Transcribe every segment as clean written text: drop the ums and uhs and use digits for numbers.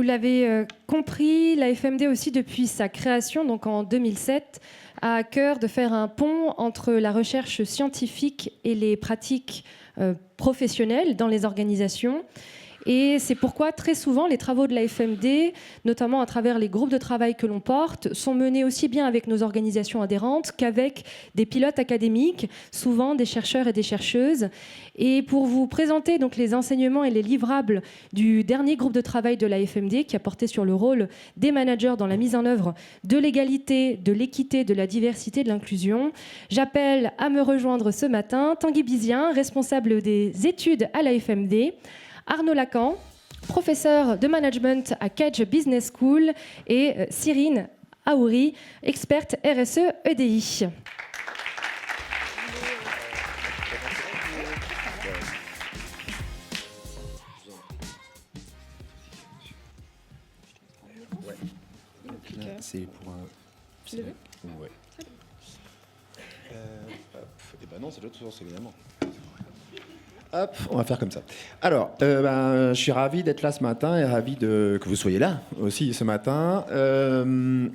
vous l'avez compris, la FMD aussi, depuis sa création, donc en 2007, a à cœur de faire un pont entre la recherche scientifique et les pratiques professionnelles dans les organisations. Et c'est pourquoi très souvent les travaux de la FMD, notamment à travers les groupes de travail que l'on porte, sont menés aussi bien avec nos organisations adhérentes qu'avec des pilotes académiques, souvent des chercheurs et des chercheuses. Et pour vous présenter donc les enseignements et les livrables du dernier groupe de travail de la FMD qui a porté sur le rôle des managers dans la mise en œuvre de l'égalité, de l'équité, de la diversité, de l'inclusion, j'appelle à me rejoindre ce matin Tanguy Bizien, responsable des études à la FMD, Arnaud Lacan, professeur de management à Cage Business School, et Cyrine Aouri, experte RSE EDI. C'est pour un... Tu le veux ? Ouais. Et ben non, c'est l'autre sens, évidemment. Hop, on va faire comme ça. Alors, je suis ravi d'être là ce matin et ravi que vous soyez là aussi ce matin. Je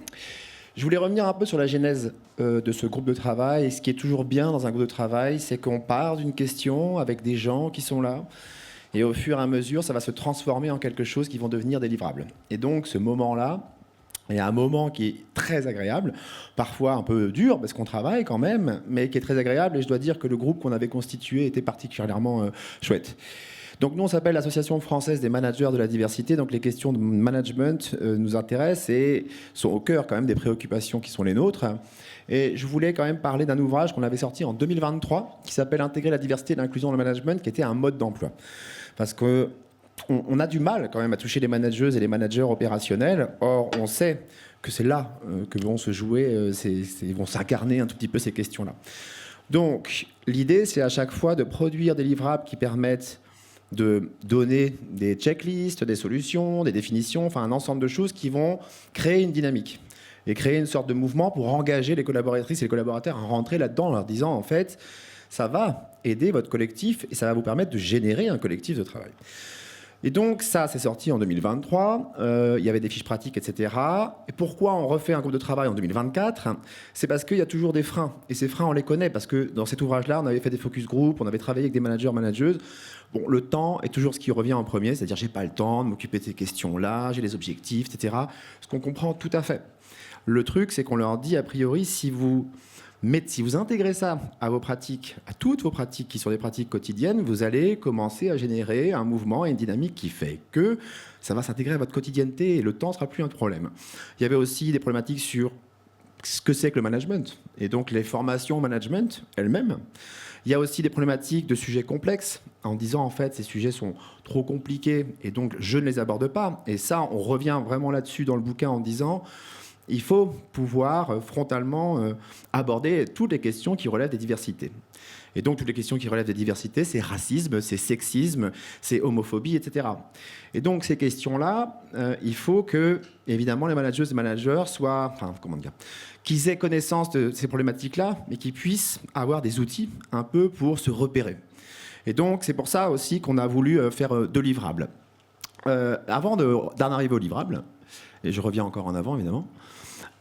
voulais revenir un peu sur la genèse de ce groupe de travail. Et ce qui est toujours bien dans un groupe de travail, c'est qu'on part d'une question avec des gens qui sont là. Et au fur et à mesure, ça va se transformer en quelque chose qui vont devenir des livrables. Et donc, ce moment-là, il y a un moment qui est très agréable, parfois un peu dur parce qu'on travaille quand même, mais qui est très agréable. Et je dois dire que le groupe qu'on avait constitué était particulièrement chouette. Donc nous, on s'appelle l'Association française des managers de la diversité. Donc les questions de management nous intéressent et sont au cœur quand même des préoccupations qui sont les nôtres. Et je voulais quand même parler d'un ouvrage qu'on avait sorti en 2023 qui s'appelle « Intégrer la diversité et l'inclusion dans le management », qui était un mode d'emploi. Parce que on a du mal quand même à toucher les manageuses et les managers opérationnels. Or, on sait que c'est là que vont se jouer, vont s'incarner un tout petit peu ces questions-là. Donc, l'idée, c'est à chaque fois de produire des livrables qui permettent de donner des checklists, des solutions, des définitions, enfin un ensemble de choses qui vont créer une dynamique et créer une sorte de mouvement pour engager les collaboratrices et les collaborateurs à rentrer là-dedans en leur disant, en fait, ça va aider votre collectif et ça va vous permettre de générer un collectif de travail. Et donc ça, c'est sorti en 2023, il y avait des fiches pratiques, etc. Et pourquoi on refait un groupe de travail en 2024 ? C'est parce qu'il y a toujours des freins. Et ces freins, on les connaît, parce que dans cet ouvrage-là, on avait fait des focus group, on avait travaillé avec des managers, manageuses. Bon, le temps est toujours ce qui revient en premier, c'est-à-dire j'ai pas le temps de m'occuper de ces questions-là, j'ai les objectifs, etc. Ce qu'on comprend tout à fait. Le truc, c'est qu'on leur dit, a priori, si vous intégrez ça à vos pratiques, à toutes vos pratiques qui sont des pratiques quotidiennes, vous allez commencer à générer un mouvement et une dynamique qui fait que ça va s'intégrer à votre quotidienneté et le temps ne sera plus un problème. Il y avait aussi des problématiques sur ce que c'est que le management et donc les formations management elles-mêmes. Il y a aussi des problématiques de sujets complexes en disant en fait ces sujets sont trop compliqués et donc je ne les aborde pas. Et ça, on revient vraiment là-dessus dans le bouquin en disant il faut pouvoir frontalement aborder toutes les questions qui relèvent des diversités. Et donc, toutes les questions qui relèvent des diversités, c'est racisme, c'est sexisme, c'est homophobie, etc. Et donc, ces questions-là, il faut que, évidemment, les managers et managers soient, qu'ils aient connaissance de ces problématiques-là, mais qu'ils puissent avoir des outils un peu pour se repérer. Et donc, c'est pour ça aussi qu'on a voulu faire 2 livrables. Avant d'en arriver aux livrables, et je reviens encore en avant, évidemment,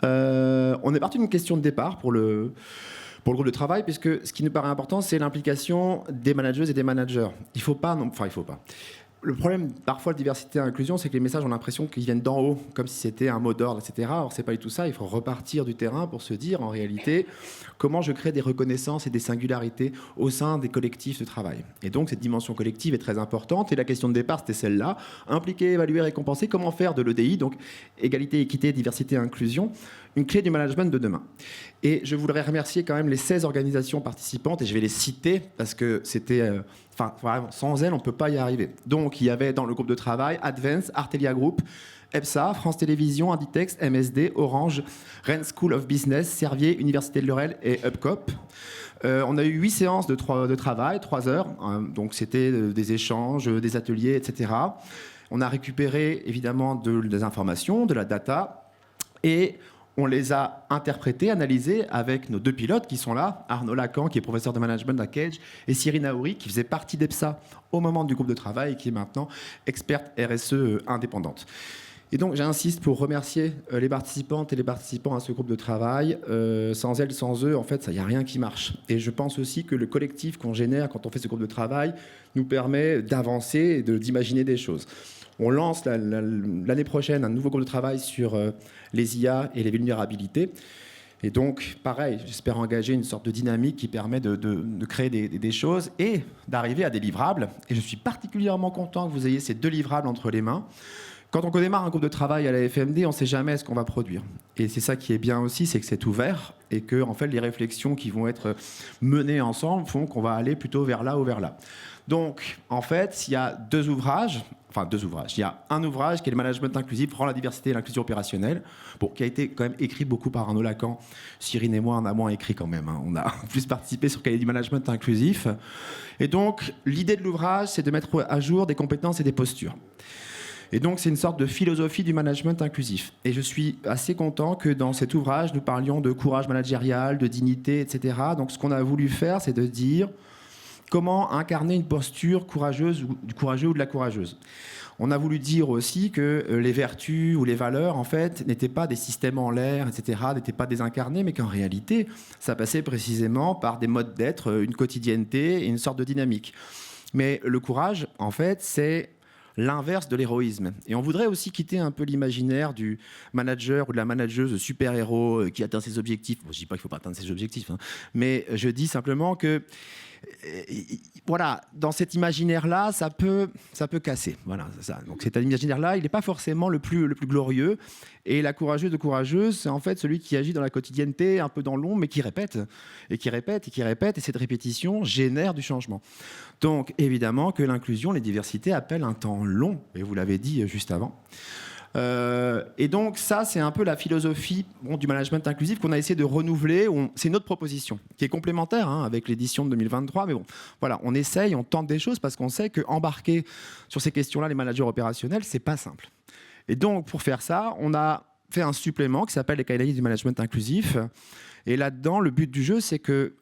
on est parti d'une question de départ pour le groupe de travail, puisque ce qui nous paraît important, c'est l'implication des managers et des managers. Il faut pas. Le problème, parfois, de diversité et inclusion, c'est que les messages ont l'impression qu'ils viennent d'en haut, comme si c'était un mot d'ordre, etc. Or, c'est pas du tout ça. Il faut repartir du terrain pour se dire, en réalité, comment je crée des reconnaissances et des singularités au sein des collectifs de travail. Et donc, cette dimension collective est très importante. Et la question de départ, c'était celle-là. Impliquer, évaluer, récompenser. Comment faire de l'EDI, donc égalité, équité, diversité et inclusion, une clé du management de demain. Et je voudrais remercier quand même les 16 organisations participantes, et je vais les citer parce que c'était... vraiment, sans elles, on ne peut pas y arriver. Donc, il y avait dans le groupe de travail Advance, Artelia Group, EPSA, France Télévisions, Inditex, MSD, Orange, Rennes School of Business, Servier, Université de Lorel et Upcop. On a eu 8 séances de travail, 3 heures. Donc, c'était des échanges, des ateliers, etc. On a récupéré, évidemment, des informations, de la data. Et on les a interprétés, analysés avec nos 2 pilotes qui sont là, Arnaud Lacan, qui est professeur de management à Cage, et Cyrine Aouri, qui faisait partie d'EPSA au moment du groupe de travail et qui est maintenant experte RSE indépendante. Et donc j'insiste pour remercier les participantes et les participants à ce groupe de travail. Sans elles, sans eux, en fait, il n'y a rien qui marche. Et je pense aussi que le collectif qu'on génère quand on fait ce groupe de travail nous permet d'avancer et d'imaginer des choses. On lance l'année prochaine un nouveau groupe de travail sur les IA et les vulnérabilités. Et donc, pareil, j'espère engager une sorte de dynamique qui permet de créer des choses et d'arriver à des livrables. Et je suis particulièrement content que vous ayez ces 2 livrables entre les mains. Quand on démarre un groupe de travail à la FMD, on ne sait jamais ce qu'on va produire. Et c'est ça qui est bien aussi, c'est que c'est ouvert et que en fait, les réflexions qui vont être menées ensemble font qu'on va aller plutôt vers là ou vers là. Donc, en fait, il y a 2 ouvrages. Enfin, 2 ouvrages. Il y a un ouvrage qui est le management inclusif, rend la diversité et l'inclusion opérationnelle, qui a été quand même écrit beaucoup par Arnaud Lacan. Cyrine et moi, on a moins écrit quand même. On a plus participé sur le cahier du management inclusif. Et donc, l'idée de l'ouvrage, c'est de mettre à jour des compétences et des postures. Et donc, c'est une sorte de philosophie du management inclusif. Et je suis assez content que dans cet ouvrage, nous parlions de courage managérial, de dignité, etc. Donc, ce qu'on a voulu faire, c'est de dire comment incarner une posture courageuse ou du courageux ou de la courageuse. On a voulu dire aussi que les vertus ou les valeurs, en fait, n'étaient pas des systèmes en l'air, etc., n'étaient pas désincarnés, mais qu'en réalité, ça passait précisément par des modes d'être, une quotidienneté et une sorte de dynamique. Mais le courage, en fait, c'est l'inverse de l'héroïsme. Et on voudrait aussi quitter un peu l'imaginaire du manager ou de la manageuse super-héros qui atteint ses objectifs. Bon, je ne dis pas qu'il ne faut pas atteindre ses objectifs, hein, mais je dis simplement que voilà, dans cet imaginaire-là, ça peut casser. Voilà, c'est ça. Donc cet imaginaire-là, il n'est pas forcément le plus glorieux. Et la courageuse de courageuse, c'est en fait celui qui agit dans la quotidienneté, un peu dans l'ombre, mais qui répète, et qui répète, et qui répète. Et cette répétition génère du changement. Donc évidemment que l'inclusion, les diversités appellent un temps long, et vous l'avez dit juste avant. Et donc ça, c'est un peu la philosophie du management inclusif qu'on a essayé de renouveler. C'est une autre proposition qui est complémentaire avec l'édition de 2023. Mais bon, voilà, on essaye, on tente des choses parce qu'on sait qu'embarquer sur ces questions-là les managers opérationnels, c'est pas simple. Et donc pour faire ça, on a fait un supplément qui s'appelle les cahiers du management inclusif. Et là-dedans, le but du jeu, c'est que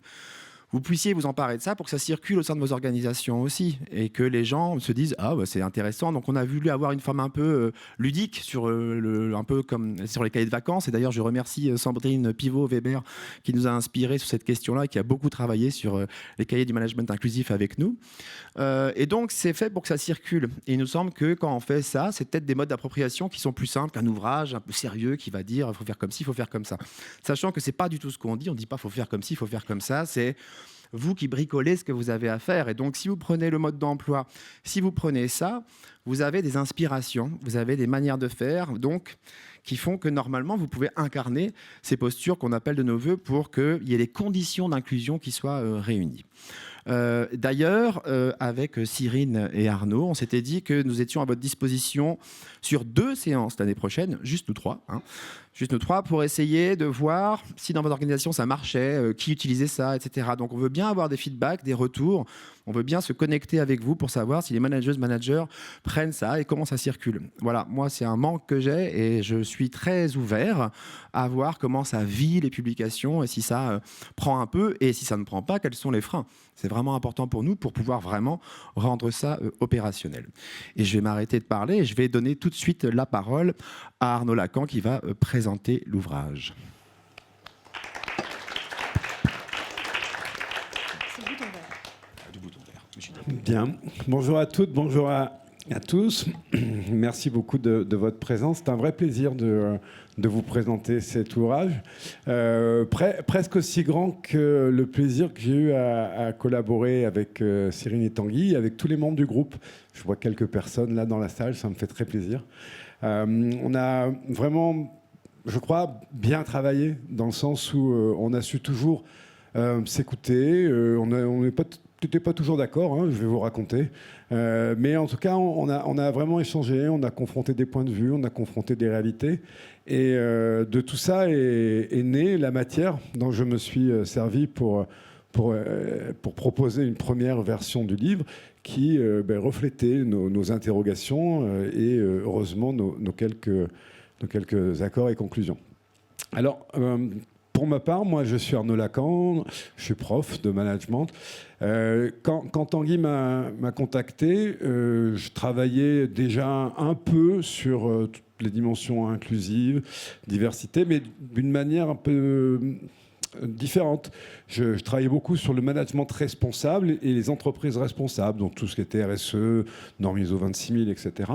vous puissiez vous emparer de ça pour que ça circule au sein de vos organisations aussi et que les gens se disent ah bah, c'est intéressant. Donc on a voulu avoir une forme un peu ludique sur un peu comme sur les cahiers de vacances. Et d'ailleurs je remercie Sandrine Pivot-Weber qui nous a inspiré sur cette question-là et qui a beaucoup travaillé sur les cahiers du management inclusif avec nous. Et donc c'est fait pour que ça circule. Et il nous semble que quand on fait ça, c'est peut-être des modes d'appropriation qui sont plus simples qu'un ouvrage un peu sérieux qui va dire il faut faire comme ci, il faut faire comme ça. Sachant que c'est pas du tout ce qu'on dit. On dit pas faut faire comme ci, il faut faire comme ça. C'est vous qui bricolez ce que vous avez à faire. Et donc, si vous prenez le mode d'emploi, si vous prenez ça, vous avez des inspirations, vous avez des manières de faire, donc, qui font que normalement, vous pouvez incarner ces postures qu'on appelle de nos voeux pour qu'il y ait les conditions d'inclusion qui soient réunies. D'ailleurs, avec Cyrine et Arnaud, on s'était dit que nous étions à votre disposition sur 2 séances l'année prochaine, juste nous 3, juste nous 3, pour essayer de voir si dans votre organisation ça marchait, qui utilisait ça, etc. Donc on veut bien avoir des feedbacks, des retours, on veut bien se connecter avec vous pour savoir si les managers prennent ça et comment ça circule. Voilà, moi c'est un manque que j'ai et je suis très ouvert à voir comment ça vit les publications et si ça prend un peu et si ça ne prend pas, quels sont les freins. C'est vraiment important pour nous pour pouvoir vraiment rendre ça opérationnel. Et je vais m'arrêter de parler et je vais donner tout de suite la parole à Arnaud Lacan qui va présenter l'ouvrage. Bien. Bonjour à toutes, bonjour à tous. Merci beaucoup de votre présence. C'est un vrai plaisir de vous présenter cet ouvrage. Presque aussi grand que le plaisir que j'ai eu à collaborer avec Cyrine et Tanguy, avec tous les membres du groupe. Je vois quelques personnes là dans la salle, ça me fait très plaisir. On a vraiment, je crois, bien travaillé dans le sens où on a su toujours s'écouter. On n'était pas toujours d'accord, je vais vous raconter. Mais en tout cas, on a vraiment échangé, on a confronté des points de vue, on a confronté des réalités. Et de tout ça est née la matière dont je me suis servi pour proposer une première version du livre qui reflétait nos interrogations et heureusement nos quelques accords et conclusions. Alors, pour pour ma part, moi, je suis Arnaud Lacan, je suis prof de management. Quand Tanguy m'a contacté, je travaillais déjà un peu sur toutes les dimensions inclusives, diversité, mais d'une manière un peu différente. Je travaillais beaucoup sur le management responsable et les entreprises responsables, donc tout ce qui était RSE, normes ISO 26000, etc.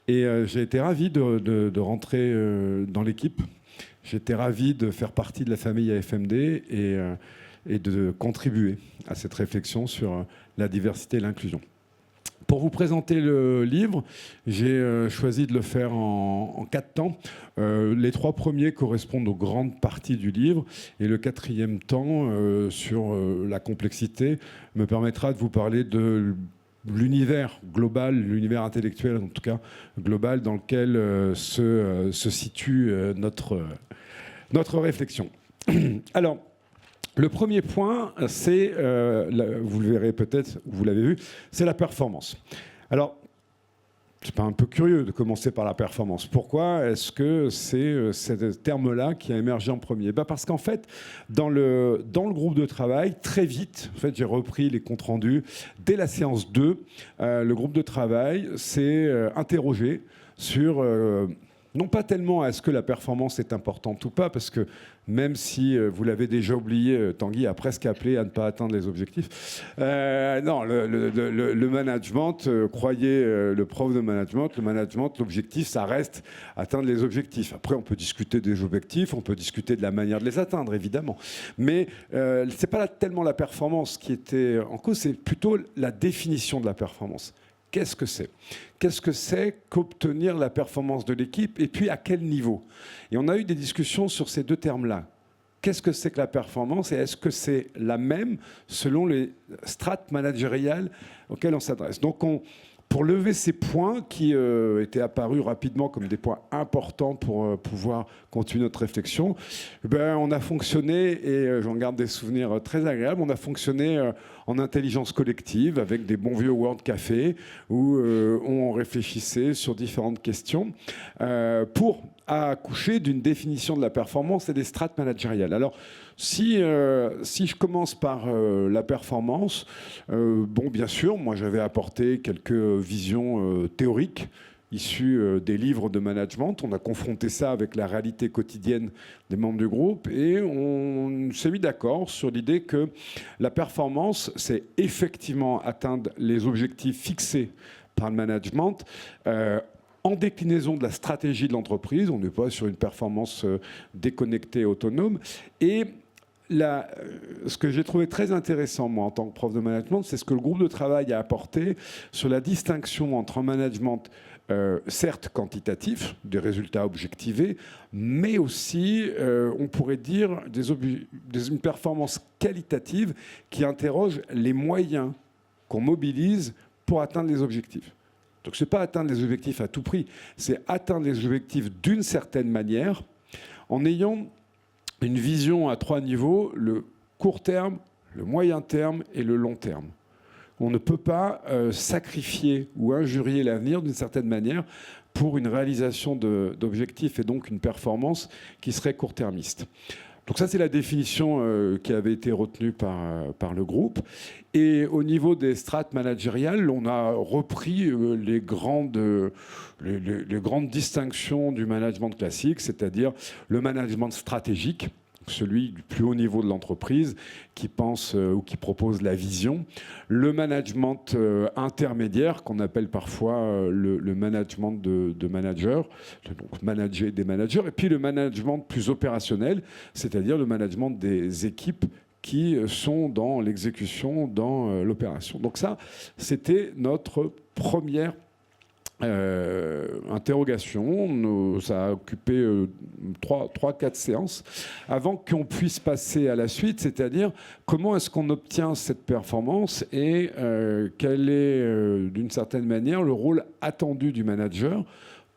Et j'ai été ravi de rentrer dans l'équipe. J'étais ravi de faire partie de la famille AFMD et de contribuer à cette réflexion sur la diversité et l'inclusion. Pour vous présenter le livre, j'ai choisi de le faire en 4 temps. Les 3 premiers correspondent aux grandes parties du livre et le 4e temps sur la complexité me permettra de vous parler de l'univers global, l'univers intellectuel en tout cas global dans lequel se situe notre réflexion. Alors, le premier point, c'est, vous le verrez peut-être, vous l'avez vu, c'est la performance. Alors, c'est pas un peu curieux de commencer par la performance. Pourquoi est-ce que c'est ce terme-là qui a émergé en premier ? Parce qu'en fait, dans le groupe de travail, très vite, en fait, j'ai repris les comptes rendus. Dès la séance 2, le groupe de travail s'est interrogé sur... non pas tellement est-ce que la performance est importante ou pas, parce que même si vous l'avez déjà oublié, Tanguy a presque appelé à ne pas atteindre les objectifs. Non, le management, croyez le prof de management, l'objectif, ça reste atteindre les objectifs. Après, on peut discuter des objectifs, on peut discuter de la manière de les atteindre, évidemment. Mais c'est pas tellement la performance qui était en cause, c'est plutôt la définition de la performance. Qu'est-ce que c'est ? Qu'est-ce que c'est qu'obtenir la performance de l'équipe et puis à quel niveau ? Et on a eu des discussions sur ces 2 termes-là. Qu'est-ce que c'est que la performance et est-ce que c'est la même selon les strates managériales auxquelles on s'adresse ? Donc pour lever ces points qui étaient apparus rapidement comme des points importants pour pouvoir continuer notre réflexion, on a fonctionné, et j'en garde des souvenirs très agréables, on a fonctionné en intelligence collective avec des bons vieux World Café où on réfléchissait sur différentes questions pour accoucher d'une définition de la performance et des strates managériales. Alors, si je commence par la performance, bien sûr, moi j'avais apporté quelques visions théoriques issues des livres de management. On a confronté ça avec la réalité quotidienne des membres du groupe et on s'est mis d'accord sur l'idée que la performance, c'est effectivement atteindre les objectifs fixés par le management en déclinaison de la stratégie de l'entreprise. On n'est pas sur une performance déconnectée, autonome. Et ce que j'ai trouvé très intéressant, moi, en tant que prof de management, c'est ce que le groupe de travail a apporté sur la distinction entre un management, certes quantitatif, des résultats objectivés, mais aussi, on pourrait dire, une performance qualitative qui interroge les moyens qu'on mobilise pour atteindre les objectifs. Donc ce n'est pas atteindre les objectifs à tout prix, c'est atteindre les objectifs d'une certaine manière en ayant une vision à 3 niveaux, le court terme, le moyen terme et le long terme. On ne peut pas sacrifier ou injurier l'avenir d'une certaine manière pour une réalisation d'objectifs et donc une performance qui serait court-termiste. Donc ça, c'est la définition qui avait été retenue par le groupe. Et au niveau des strates managériales, on a repris les grandes distinctions du management classique, c'est-à-dire le management stratégique, celui du plus haut niveau de l'entreprise qui pense ou qui propose la vision, le management intermédiaire qu'on appelle parfois le management de managers, donc manager des managers, et puis le management plus opérationnel, c'est-à-dire le management des équipes qui sont dans l'exécution, dans l'opération. Donc ça, c'était notre première interrogation. Ça a occupé 3-4 séances avant qu'on puisse passer à la suite, c'est-à-dire comment est-ce qu'on obtient cette performance et quel est d'une certaine manière le rôle attendu du manager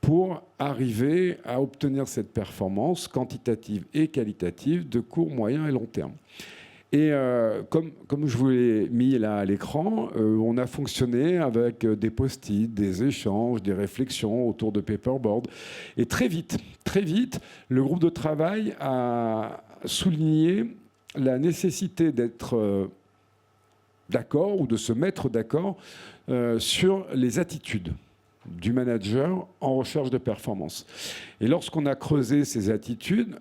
pour arriver à obtenir cette performance quantitative et qualitative de court, moyen et long terme. Et comme je vous l'ai mis là à l'écran, on a fonctionné avec des post-it, des échanges, des réflexions autour de paperboard. Et très vite, le groupe de travail souligné la nécessité d'être d'accord ou de se mettre d'accord sur les attitudes du manager en recherche de performance. Et lorsqu'on a creusé ces attitudes,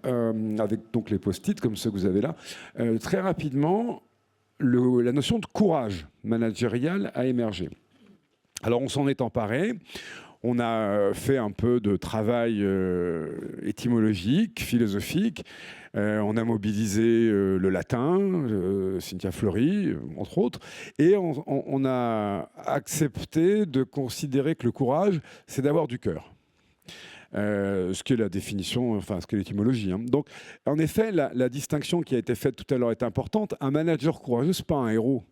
avec donc les post-it comme ceux que vous avez là, très rapidement, la notion de courage managérial a émergé. Alors on s'en est emparé. On a fait un peu de travail étymologique, philosophique. On a mobilisé le latin, Cynthia Fleury, entre autres. Et on a accepté de considérer que le courage, c'est d'avoir du cœur. Ce qui est la définition, enfin ce qui est l'étymologie. Hein. Donc, en effet, la distinction qui a été faite tout à l'heure est importante. Un manager courageux, ce n'est pas un héros.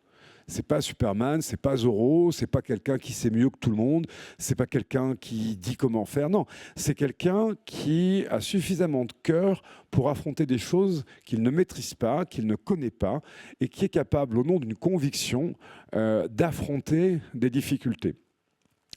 C'est pas Superman, c'est pas Zorro, c'est pas quelqu'un qui sait mieux que tout le monde, c'est pas quelqu'un qui dit comment faire. Non, c'est quelqu'un qui a suffisamment de cœur pour affronter des choses qu'il ne maîtrise pas, qu'il ne connaît pas, et qui est capable, au nom d'une conviction, d'affronter des difficultés.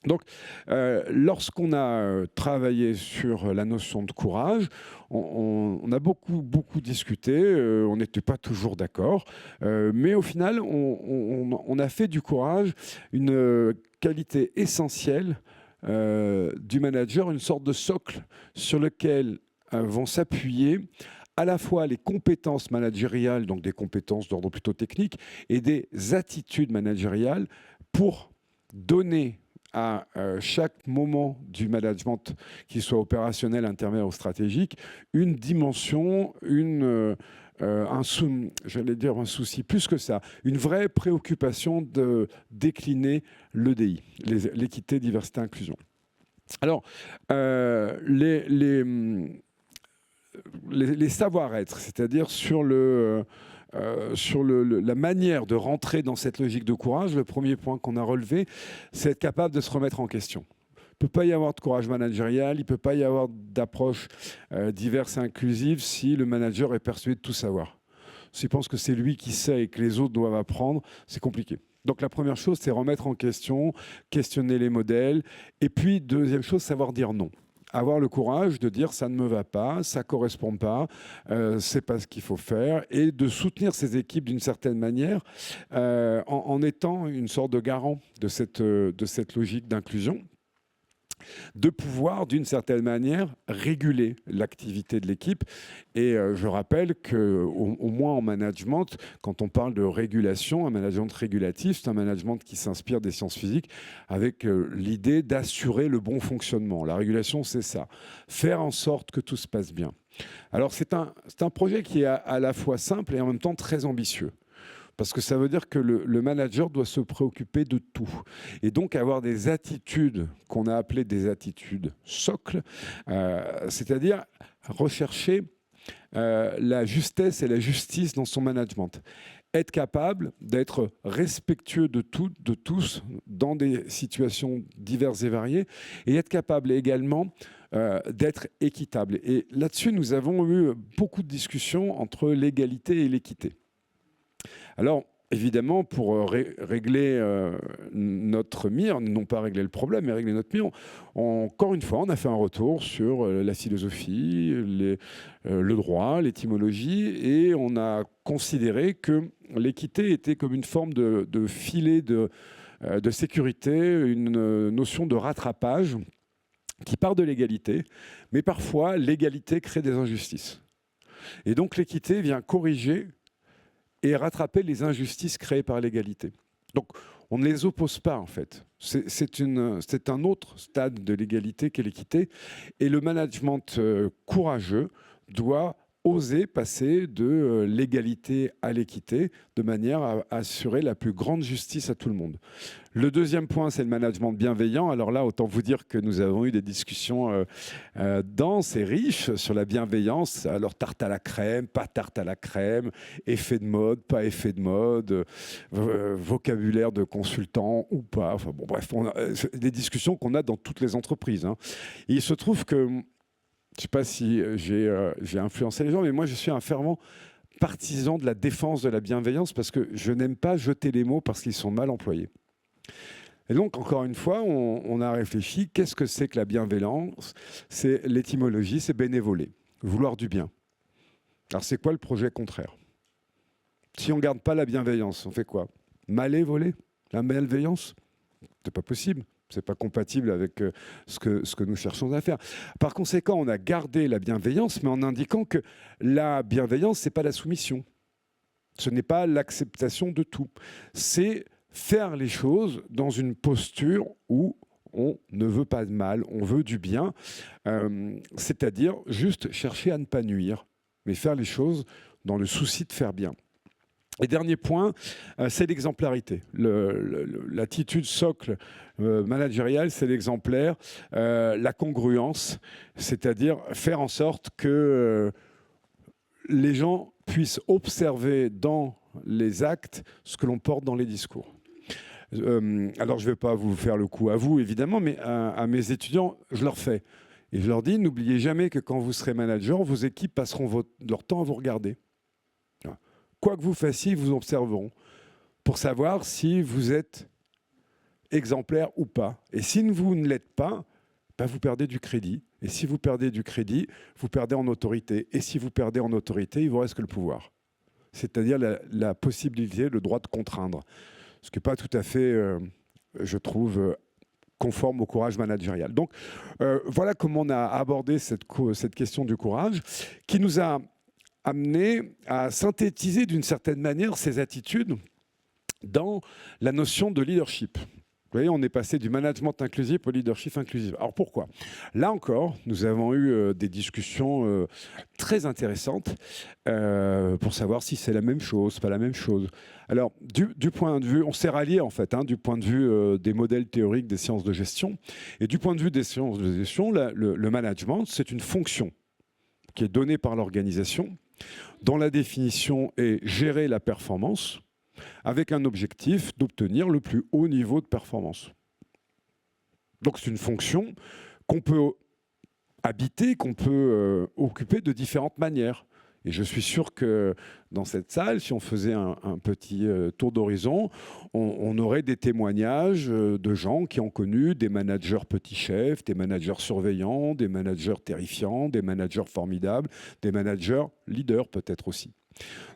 Donc, lorsqu'on a travaillé sur la notion de courage, on a beaucoup discuté, on n'était pas toujours d'accord, mais au final, on a fait du courage une qualité essentielle du manager, une sorte de socle sur lequel vont s'appuyer à la fois les compétences managériales, donc des compétences d'ordre plutôt technique, et des attitudes managériales pour donner à chaque moment du management, qu'il soit opérationnel, intermédiaire ou stratégique, une dimension, un souci, plus que ça, une vraie préoccupation de décliner l'EDI, l'équité, diversité, inclusion. Alors, les savoir-être, c'est-à-dire sur la manière de rentrer dans cette logique de courage, le premier point qu'on a relevé, c'est être capable de se remettre en question. Il ne peut pas y avoir de courage managérial, il ne peut pas y avoir d'approche diverse et inclusive si le manager est persuadé de tout savoir. S'il pense que c'est lui qui sait et que les autres doivent apprendre, c'est compliqué. Donc la première chose, c'est remettre en question, questionner les modèles, et puis deuxième chose, savoir dire non. Avoir le courage de dire ça ne me va pas, ça ne correspond pas, c'est pas ce qu'il faut faire, et de soutenir ces équipes d'une certaine manière en étant une sorte de garant de cette logique d'inclusion, de pouvoir d'une certaine manière réguler l'activité de l'équipe. Et je rappelle qu'au moins en management, quand on parle de régulation, un management régulatif, c'est un management qui s'inspire des sciences physiques avec l'idée d'assurer le bon fonctionnement. La régulation, c'est ça, faire en sorte que tout se passe bien. Alors c'est un projet qui est à la fois simple et en même temps très ambitieux. Parce que ça veut dire que le manager doit se préoccuper de tout. Et donc avoir des attitudes qu'on a appelées des attitudes socles, c'est-à-dire rechercher la justesse et la justice dans son management. Être capable d'être respectueux de tous dans des situations diverses et variées, et être capable également d'être équitable. Et là-dessus, nous avons eu beaucoup de discussions entre l'égalité et l'équité. Alors, évidemment, pour régler notre mire, non pas régler le problème, mais régler notre mire, encore une fois, on a fait un retour sur la philosophie, le droit, l'étymologie, et on a considéré que l'équité était comme une forme de filet de sécurité, une notion de rattrapage qui part de l'égalité, mais parfois l'égalité crée des injustices. Et donc l'équité vient corriger et rattraper les injustices créées par l'égalité. Donc, on ne les oppose pas, en fait. C'est un autre stade de l'égalité qu'est l'équité. Et le management courageux doit oser passer de l'égalité à l'équité de manière à assurer la plus grande justice à tout le monde. Le deuxième point, c'est le management bienveillant. Alors là, autant vous dire que nous avons eu des discussions denses et riches sur la bienveillance. Alors tarte à la crème, pas tarte à la crème, effet de mode, pas effet de mode, vocabulaire de consultant ou pas. Enfin bon, bref, des discussions qu'on a dans toutes les entreprises. Hein. Et il se trouve que je ne sais pas si j'ai influencé les gens, mais moi, je suis un fervent partisan de la défense de la bienveillance parce que je n'aime pas jeter les mots parce qu'ils sont mal employés. Et donc, encore une fois, on a réfléchi, qu'est-ce que c'est que la bienveillance? C'est l'étymologie, c'est bénévoler, vouloir du bien. Alors c'est quoi le projet contraire? Si on ne garde pas la bienveillance, on fait quoi? Maler, voler? La malveillance? C'est pas possible. C'est pas compatible avec ce que nous cherchons à faire. Par conséquent, on a gardé la bienveillance, mais en indiquant que la bienveillance, c'est pas la soumission. Ce n'est pas l'acceptation de tout. C'est faire les choses dans une posture où on ne veut pas de mal, on veut du bien, c'est-à-dire juste chercher à ne pas nuire, mais faire les choses dans le souci de faire bien. Et dernier point, c'est l'exemplarité. L'attitude socle managériale, c'est l'exemplaire. La congruence, c'est-à-dire faire en sorte que les gens puissent observer dans les actes ce que l'on porte dans les discours. Alors, je ne vais pas vous faire le coup à vous, évidemment, mais à mes étudiants, je leur fais. Et je leur dis, n'oubliez jamais que quand vous serez manager, vos équipes passeront leur temps à vous regarder. Quoi que vous fassiez, ils vous observeront pour savoir si vous êtes exemplaire ou pas. Et si vous ne l'êtes pas, ben vous perdez du crédit. Et si vous perdez du crédit, vous perdez en autorité. Et si vous perdez en autorité, il vous reste que le pouvoir. C'est-à-dire la possibilité, le droit de contraindre. Ce qui n'est pas tout à fait, je trouve, conforme au courage managérial. Donc, voilà comment on a abordé cette question du courage, qui nous a amené à synthétiser d'une certaine manière ces attitudes dans la notion de leadership. Vous voyez, on est passé du management inclusif au leadership inclusif. Alors pourquoi? Là encore, nous avons eu des discussions très intéressantes pour savoir si c'est la même chose, pas la même chose. Alors, du point de vue, on s'est rallié en fait, du point de vue des modèles théoriques des sciences de gestion. Et du point de vue des sciences de gestion, le management, c'est une fonction qui est donnée par l'organisation, dont la définition est gérer la performance, avec un objectif d'obtenir le plus haut niveau de performance. Donc c'est une fonction qu'on peut habiter, qu'on peut occuper de différentes manières. Et je suis sûr que dans cette salle, si on faisait un petit tour d'horizon, on aurait des témoignages de gens qui ont connu des managers petits chefs, des managers surveillants, des managers terrifiants, des managers formidables, des managers leaders peut-être aussi.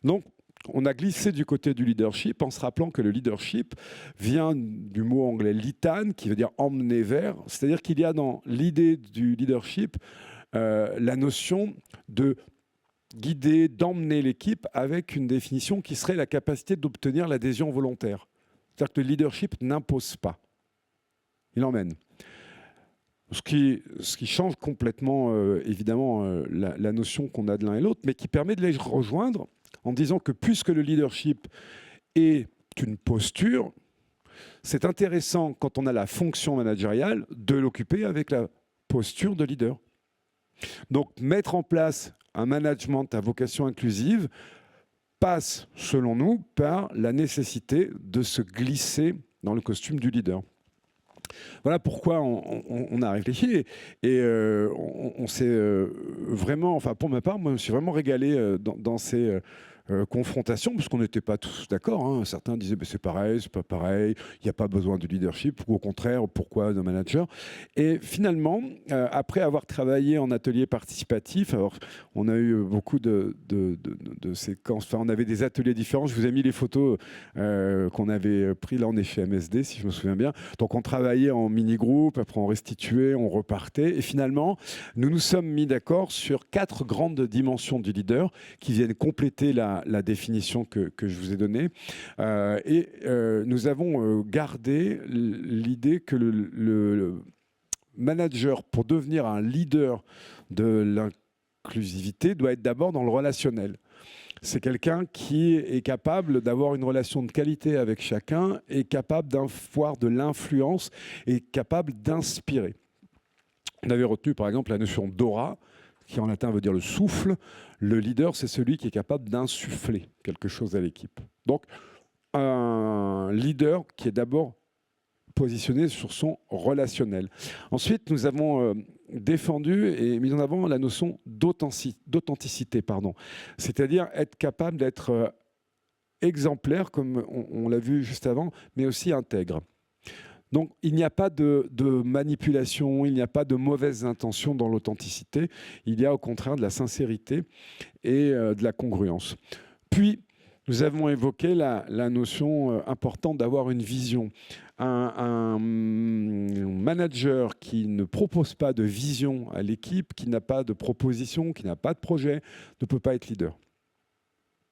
Donc, on a glissé du côté du leadership en se rappelant que le leadership vient du mot anglais litan, qui veut dire emmener vers. C'est-à-dire qu'il y a dans l'idée du leadership la notion de guider, d'emmener l'équipe avec une définition qui serait la capacité d'obtenir l'adhésion volontaire. C'est-à-dire que le leadership n'impose pas. Il emmène. Ce qui change complètement, évidemment, la notion qu'on a de l'un et l'autre, mais qui permet de les rejoindre en disant que puisque le leadership est une posture, c'est intéressant, quand on a la fonction managériale, de l'occuper avec la posture de leader. Donc, mettre en place un management à vocation inclusive passe, selon nous, par la nécessité de se glisser dans le costume du leader. Voilà pourquoi on a réfléchi et on s'est vraiment, enfin pour ma part, moi je me suis vraiment régalé dans ces confrontations, parce qu'on n'était pas tous d'accord. Certains disaient c'est pareil, c'est pas pareil, il n'y a pas besoin de leadership, ou au contraire, pourquoi d'un manager? Et finalement, après avoir travaillé en atelier participatif, alors on a eu beaucoup de séquences, enfin on avait des ateliers différents, je vous ai mis les photos qu'on avait pris, là on est chez MSD si je me souviens bien, donc on travaillait en mini-groupe, après on restituait, on repartait, et finalement nous nous sommes mis d'accord sur 4 grandes dimensions du leader qui viennent compléter la définition que je vous ai donnée. Nous avons gardé l'idée que le manager, pour devenir un leader de l'inclusivité, doit être d'abord dans le relationnel. C'est quelqu'un qui est capable d'avoir une relation de qualité avec chacun, est capable d'avoir de l'influence, est capable d'inspirer. On avait retenu par exemple la notion d'aura, qui en latin veut dire le souffle. Le leader, c'est celui qui est capable d'insuffler quelque chose à l'équipe. Donc, un leader qui est d'abord positionné sur son relationnel. Ensuite, nous avons défendu et mis en avant la notion d'authenticité, c'est-à-dire être capable d'être exemplaire, comme on l'a vu juste avant, mais aussi intègre. Donc, il n'y a pas de manipulation, il n'y a pas de mauvaises intentions dans l'authenticité. Il y a au contraire de la sincérité et de la congruence. Puis, nous avons évoqué la notion importante d'avoir une vision. Un manager qui ne propose pas de vision à l'équipe, qui n'a pas de proposition, qui n'a pas de projet, ne peut pas être leader.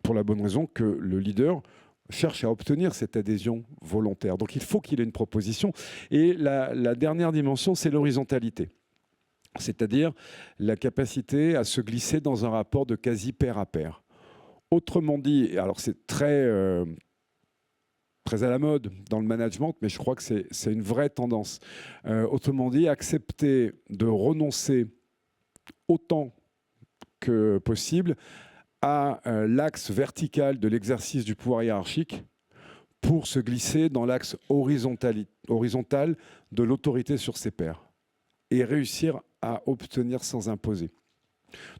Pour la bonne raison que le leader cherche à obtenir cette adhésion volontaire. Donc il faut qu'il ait une proposition. Et la dernière dimension, c'est l'horizontalité. C'est-à-dire la capacité à se glisser dans un rapport de quasi pair à pair. Autrement dit, alors c'est très à la mode dans le management, mais je crois que c'est une vraie tendance. Autrement dit, accepter de renoncer autant que possible à l'axe vertical de l'exercice du pouvoir hiérarchique pour se glisser dans l'axe horizontal de l'autorité sur ses pairs et réussir à obtenir sans imposer.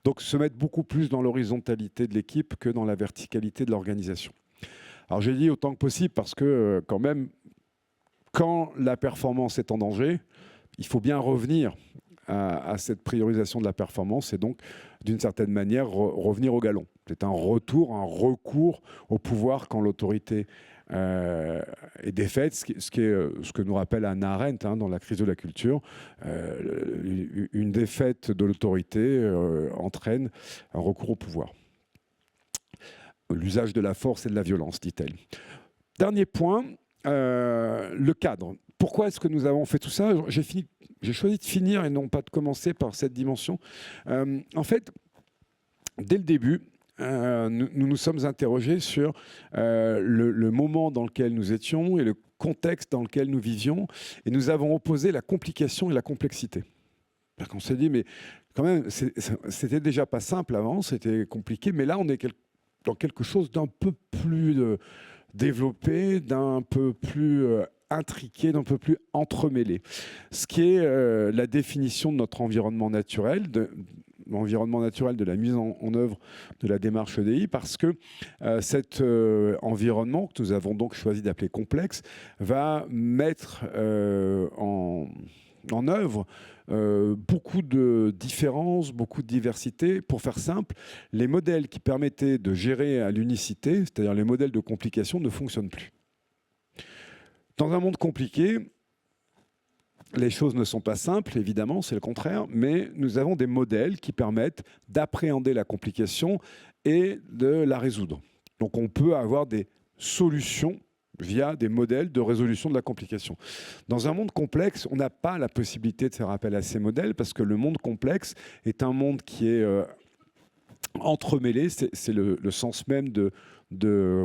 Donc se mettre beaucoup plus dans l'horizontalité de l'équipe que dans la verticalité de l'organisation. Alors j'ai dit autant que possible parce que quand même, quand la performance est en danger, il faut bien revenir à cette priorisation de la performance et donc d'une certaine manière revenir au galon. C'est un retour, un recours au pouvoir quand l'autorité est défaite, ce que nous rappelle Hannah Arendt dans la crise de la culture. Une défaite de l'autorité entraîne un recours au pouvoir. L'usage de la force et de la violence, dit-elle. Dernier point, le cadre. Pourquoi est-ce que nous avons fait tout ça ? J'ai choisi de finir et non pas de commencer par cette dimension. En fait, dès le début, nous nous sommes interrogés sur le moment dans lequel nous étions et le contexte dans lequel nous vivions, et nous avons opposé la complication et la complexité. On s'est dit, mais quand même, c'était déjà pas simple avant, c'était compliqué, mais là, on est dans quelque chose d'un peu plus développé, d'un peu plus intriqué, d'un peu plus entremêlé. Ce qui est la définition de notre environnement naturel, l'environnement naturel de la mise en œuvre de la démarche EDI, parce que cet environnement, que nous avons donc choisi d'appeler complexe, va mettre en œuvre beaucoup de différences, beaucoup de diversité. Pour faire simple, les modèles qui permettaient de gérer à l'unicité, c'est-à-dire les modèles de complication, ne fonctionnent plus. Dans un monde compliqué, les choses ne sont pas simples, évidemment, c'est le contraire, mais nous avons des modèles qui permettent d'appréhender la complication et de la résoudre. Donc on peut avoir des solutions via des modèles de résolution de la complication. Dans un monde complexe, on n'a pas la possibilité de faire appel à ces modèles parce que le monde complexe est un monde qui est entremêlé, c'est le sens même de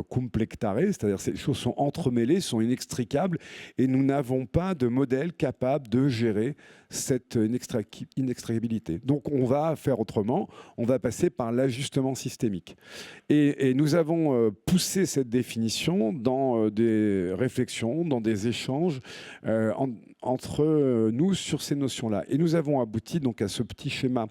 complectare, c'est-à-dire que ces choses sont entremêlées, sont inextricables, et nous n'avons pas de modèle capable de gérer cette inextricabilité. Donc on va faire autrement, on va passer par l'ajustement systémique. Et nous avons poussé cette définition dans des réflexions, dans des échanges entre nous sur ces notions-là. Et nous avons abouti donc à ce petit schéma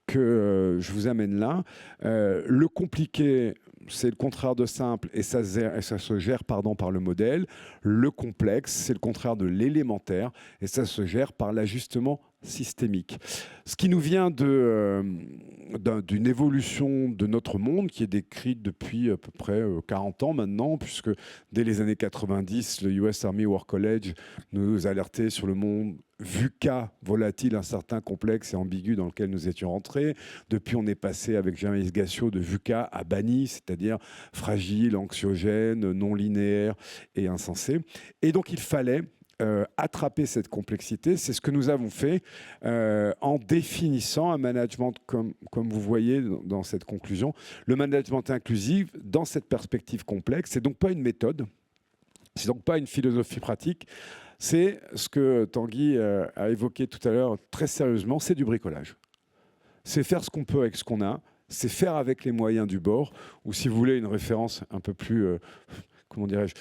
que je vous amène là. Le compliqué, c'est le contraire de simple et ça se gère par le modèle. Le complexe, c'est le contraire de l'élémentaire et ça se gère par l'ajustement systémique. Ce qui nous vient d'une évolution de notre monde qui est décrite depuis à peu près 40 ans maintenant, puisque dès les années 90, le US Army War College nous alertait sur le monde VUCA, volatile, incertain, complexe et ambigu dans lequel nous étions rentrés. Depuis, on est passé avec Jean-Yves Gassio de VUCA à BANI, c'est-à-dire fragile, anxiogène, non linéaire et insensé. Et donc, il fallait attraper cette complexité. C'est ce que nous avons fait en définissant un management, comme vous voyez dans cette conclusion. Le management inclusif, dans cette perspective complexe, c'est donc pas une méthode, c'est donc pas une philosophie pratique, c'est ce que Tanguy a évoqué tout à l'heure très sérieusement, c'est du bricolage. C'est faire ce qu'on peut avec ce qu'on a, c'est faire avec les moyens du bord, ou si vous voulez une référence un peu plus, comment dirais-je,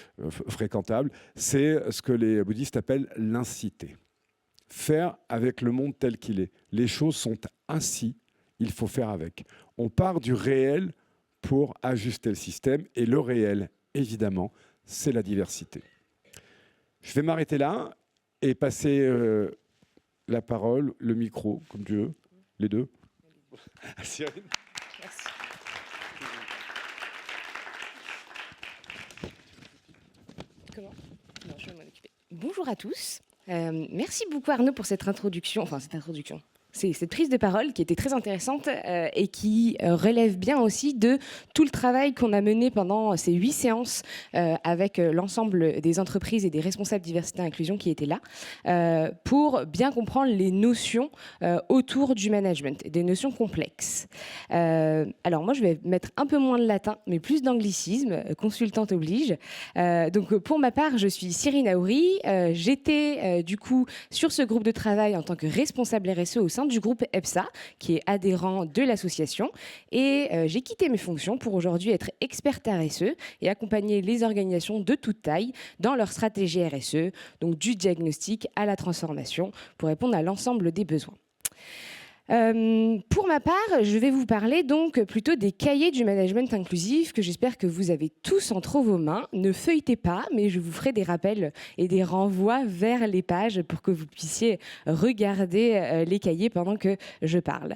fréquentable, c'est ce que les bouddhistes appellent l'incité. Faire avec le monde tel qu'il est. Les choses sont ainsi, il faut faire avec. On part du réel pour ajuster le système, et le réel, évidemment, c'est la diversité. Je vais m'arrêter là et passer la parole, le micro, comme tu veux, les deux. À Cyrine. Merci. Comment ? Non, je vais m'en occuper. Bonjour à tous. Merci beaucoup Arnaud pour cette introduction. C'est cette prise de parole qui était très intéressante et qui relève bien aussi de tout le travail qu'on a mené pendant ces 8 séances avec l'ensemble des entreprises et des responsables diversité et inclusion qui étaient là pour bien comprendre les notions autour du management, des notions complexes. Alors moi, je vais mettre un peu moins de latin, mais plus d'anglicisme, consultante oblige. Donc pour ma part, je suis Cyrine Aouri. J'étais du coup sur ce groupe de travail en tant que responsable RSE au sein du groupe EPSA, qui est adhérent de l'association. Et j'ai quitté mes fonctions pour aujourd'hui être experte RSE et accompagner les organisations de toute taille dans leur stratégie RSE, donc du diagnostic à la transformation, pour répondre à l'ensemble des besoins. Pour ma part, je vais vous parler donc plutôt des cahiers du management inclusif que j'espère que vous avez tous entre vos mains. Ne feuilletez pas, mais je vous ferai des rappels et des renvois vers les pages pour que vous puissiez regarder les cahiers pendant que je parle.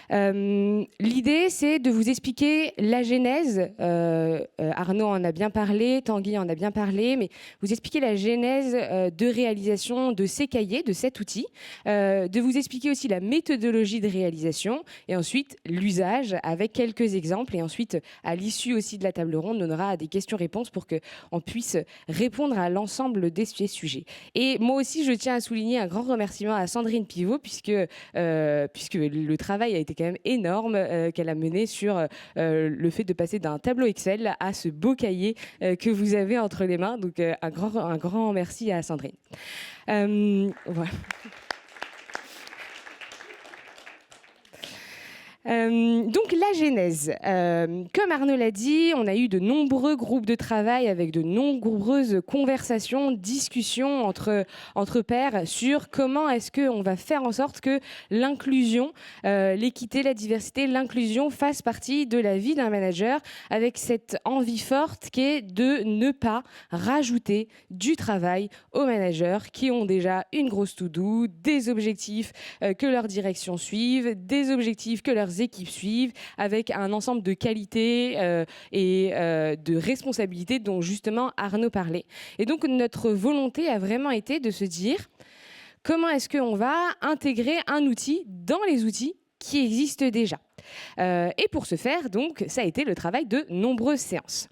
L'idée, c'est de vous expliquer la genèse. Arnaud en a bien parlé, Tanguy en a bien parlé, mais vous expliquer la genèse de réalisation de ces cahiers, de cet outil, de vous expliquer aussi la méthodologie de réalisation et ensuite l'usage avec quelques exemples et ensuite à l'issue aussi de la table ronde on aura des questions-réponses pour qu'on puisse répondre à l'ensemble des sujets. Et moi aussi je tiens à souligner un grand remerciement à Sandrine Pivot puisque le travail a été quand même énorme qu'elle a mené sur le fait de passer d'un tableau Excel à ce beau cahier que vous avez entre les mains, donc un grand merci à Sandrine. Voilà. Donc la genèse, comme Arnaud l'a dit, on a eu de nombreux groupes de travail avec de nombreuses conversations, discussions entre pairs sur comment est-ce qu'on va faire en sorte que l'inclusion, l'équité, la diversité, l'inclusion fasse partie de la vie d'un manager avec cette envie forte qui est de ne pas rajouter du travail aux managers qui ont déjà une grosse to-do, des objectifs que leur direction suive, des objectifs que leurs équipes suivent, avec un ensemble de qualités et de responsabilités dont justement Arnaud parlait. Et donc notre volonté a vraiment été de se dire comment est-ce qu'on va intégrer un outil dans les outils qui existent déjà. Et pour ce faire, donc, ça a été le travail de nombreuses séances.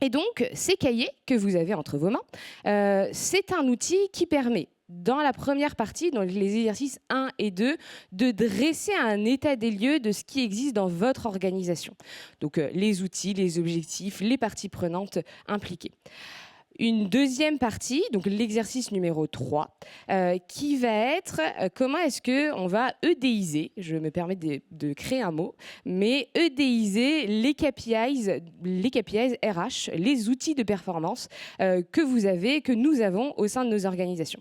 Et donc, ces cahiers que vous avez entre vos mains, c'est un outil qui permet dans la première partie, dans les exercices 1 et 2, de dresser un état des lieux de ce qui existe dans votre organisation. Donc les outils, les objectifs, les parties prenantes impliquées. Une deuxième partie, donc l'exercice numéro 3, qui va être comment est-ce qu'on va EDIser, je me permets de créer un mot, mais EDIser les KPIs RH, les outils de performance que nous avons au sein de nos organisations.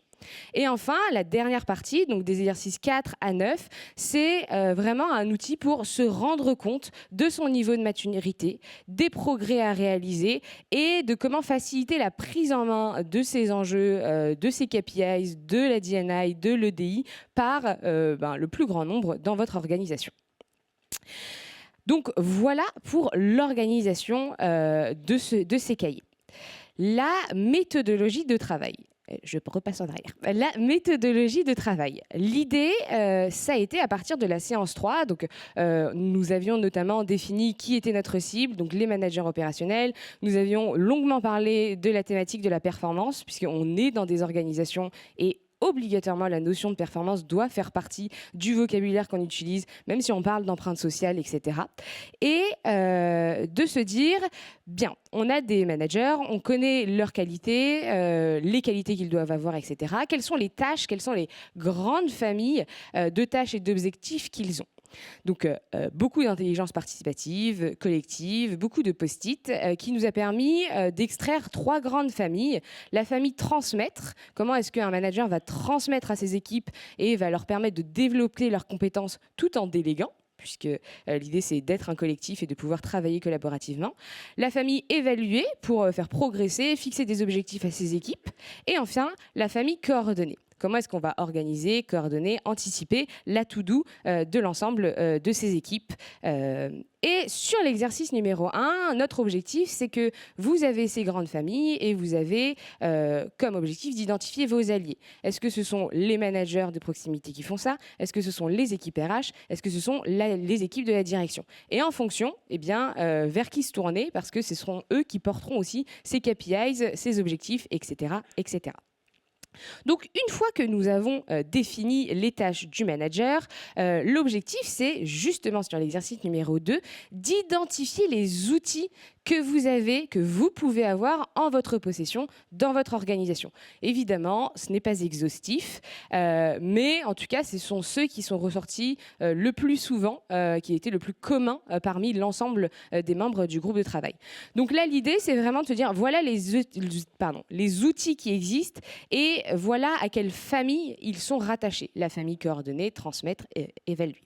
Et enfin, la dernière partie, donc des exercices 4 à 9, c'est vraiment un outil pour se rendre compte de son niveau de maturité, des progrès à réaliser et de comment faciliter la prise en main de ces enjeux, de ces KPIs, de la DNI, de l'EDI par le plus grand nombre dans votre organisation. Donc voilà pour l'organisation de ces cahiers. La méthodologie de travail. Je repasse en arrière. La méthodologie de travail. L'idée, ça a été à partir de la séance 3. Donc, nous avions notamment défini qui était notre cible, donc les managers opérationnels. Nous avions longuement parlé de la thématique de la performance, puisqu'on est dans des organisations et obligatoirement, la notion de performance doit faire partie du vocabulaire qu'on utilise, même si on parle d'empreinte sociale, etc. Et de se dire, bien, on a des managers, on connaît leurs qualités, les qualités qu'ils doivent avoir, etc. Quelles sont les tâches, quelles sont les grandes familles de tâches et d'objectifs qu'ils ont. Donc, beaucoup d'intelligence participative, collective, beaucoup de post-it qui nous a permis d'extraire 3 grandes familles. La famille transmettre, comment est-ce qu'un manager va transmettre à ses équipes et va leur permettre de développer leurs compétences tout en déléguant, puisque l'idée c'est d'être un collectif et de pouvoir travailler collaborativement. La famille évaluer pour faire progresser, fixer des objectifs à ses équipes. Et enfin, la famille coordonnée. Comment est-ce qu'on va organiser, coordonner, anticiper la to-do de l'ensemble de ces équipes. Et sur l'exercice numéro 1, notre objectif, c'est que vous avez ces grandes familles et vous avez comme objectif d'identifier vos alliés. Est-ce que ce sont les managers de proximité qui font ça? Est-ce que ce sont les équipes RH? Est-ce que ce sont les équipes de la direction? Et en fonction, eh bien, vers qui se tourner, parce que ce seront eux qui porteront aussi ces KPIs, ces objectifs, etc., etc. Donc, une fois que nous avons défini les tâches du manager, l'objectif, c'est justement sur l'exercice numéro 2, d'identifier les outils que vous avez, que vous pouvez avoir en votre possession dans votre organisation. Évidemment, ce n'est pas exhaustif, mais en tout cas, ce sont ceux qui sont ressortis le plus souvent, qui étaient le plus commun parmi l'ensemble des membres du groupe de travail. Donc là, l'idée, c'est vraiment de se dire, voilà les outils qui existent et voilà à quelle famille ils sont rattachés. La famille coordonnée, transmettre et évaluer.